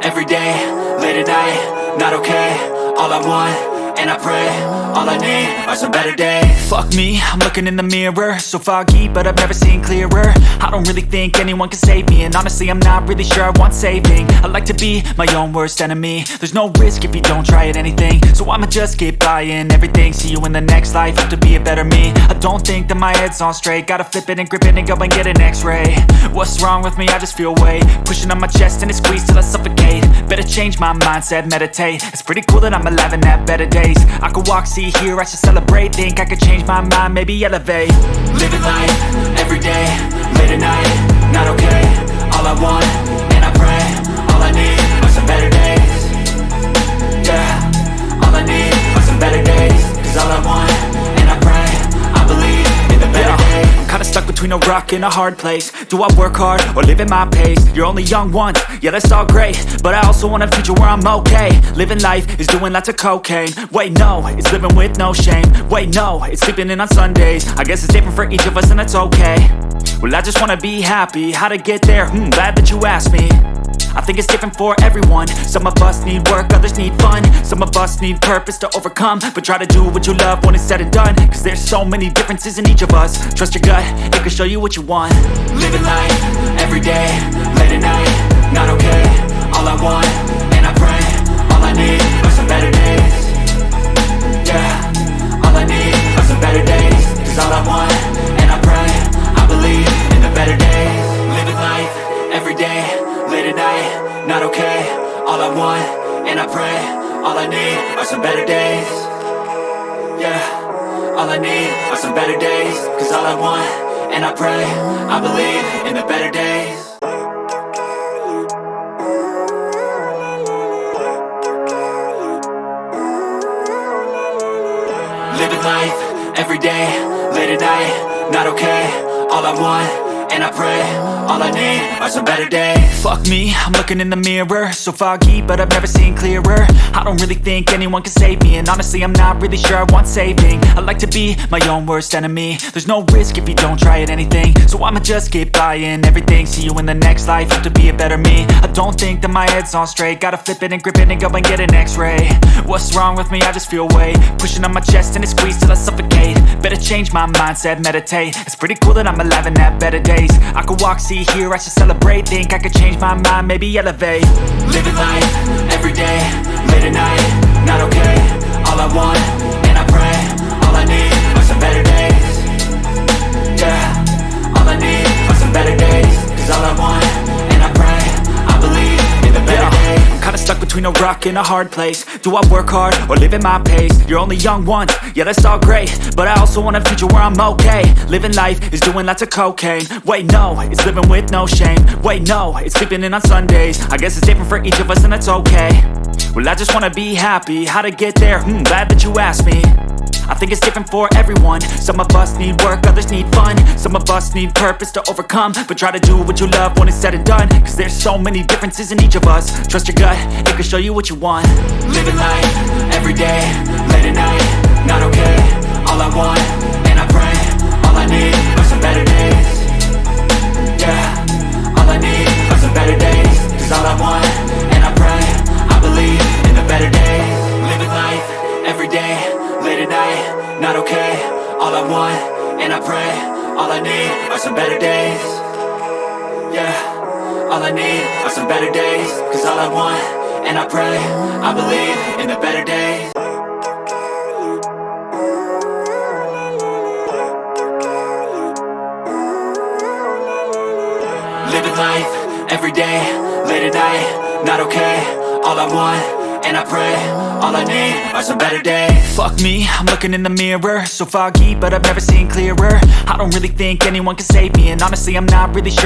every day, late at night, not okay. All I want, and I pray, all I need are some better days. Fuck me, I'm looking in the mirror, so foggy, but I've never seen clearer. I don't really think anyone can save me, and honestly I'm not really sure I want saving. I like to be my own worst enemy. There's no risk if you don't try at anything, so I'ma just keep buying everything. See you in the next life, have to be a better me. I don't think that my head's on straight, gotta flip it and grip it and go and get an x-ray. What's wrong with me? I just feel weight pushing on my chest and it squeezes till I suffocate. Better change my mindset, meditate. It's pretty cool that I'm alive and have better days. I could walk, see, hear, I should celebrate. Think I could change my mind, maybe elevate. Living life, every day, late at night, not okay. All I want, and I pray, all I need are some better days. Yeah, all I need are some better days. Cause all I want, and I pray, I believe in the better days. I'm kinda stuck between a rock and a hard place. Do I work hard or live at my pace? You're only young once, yeah that's all great, but I also want a future where I'm okay. Living life is doing lots of cocaine. Wait no, it's living with no shame. Wait no, it's sleeping in on Sundays. I guess it's different for each of us and that's okay. Well I just wanna be happy, how to get there? Glad that you asked me. I think it's different for everyone. Some of us need work, others need fun. Some of us need purpose to overcome. But try to do what you love when it's said and done. Cause there's so many differences in each of us. Trust your gut, it can show you what you want. Living life, every day, late at night, not okay. All I want, and I pray, all I need are some better days. Yeah, all I need are some better days. Cause all I want, and I pray, I believe in the better days. Living life, every day, late at night, not okay. All I want, and I pray, all I need are some better days. Yeah, all I need are some better days. Cause all I want, and I pray, I believe in the better days. Living life, every day, late at night, not okay. All I want, and I pray, all I need are some better days. Fuck me, I'm looking in the mirror, so foggy, but I've never seen clearer. I don't really think anyone can save me, and honestly I'm not really sure I want saving. I like to be my own worst enemy. There's no risk if you don't try at anything, so I'ma just keep buying everything. See you in the next life, have to be a better me. I don't think that my head's on straight, gotta flip it and grip it and go and get an x-ray. What's wrong with me? I just feel weight pushing on my chest and it squeezes till I suffocate. Better change my mindset, meditate. It's pretty cool that I'm alive and have better days. I could walk, see, hear, I should celebrate. Think I could change my mind, maybe elevate. Living life, every day, late at night, not okay. All I want, and I pray, all I need are some better days. Yeah, all I need are some better days. Cause all I want, and I pray, I believe in the better days. I'm kinda stuck between a rock and a hard place. Do I work hard or live at my pace? You're only young once, yeah that's all great, but I also want a future where I'm okay. Living life is doing lots of cocaine. Wait no, it's living with no shame. Wait no, it's sleeping in on Sundays. I guess it's different for each of us and that's okay. Well I just wanna be happy, how to get there? Glad that you asked me. I think it's different for everyone. Some of us need work, others need fun. Some of us need purpose to overcome. But try to do what you love when it's said and done. Cause there's so many differences in each of us. Trust your gut, it can show you what you want. Living life, every day, late at night, not okay. All I want, and I pray, all I need are some better days. Yeah, all I need are some better days. Cause all I want, and I pray, I believe in the better days. Living life, every day, late at night, not okay. All I want, and I pray, all I need are some better days. Yeah, all I need are some better days. Cause all I want, and I pray, I believe in the better days. Living life, every day, late at night, not okay. All I want, and I pray, all I need are some better days. Fuck me, I'm looking in the mirror, so foggy, but I've never seen clearer. I don't really think anyone can save me, and honestly I'm not really sure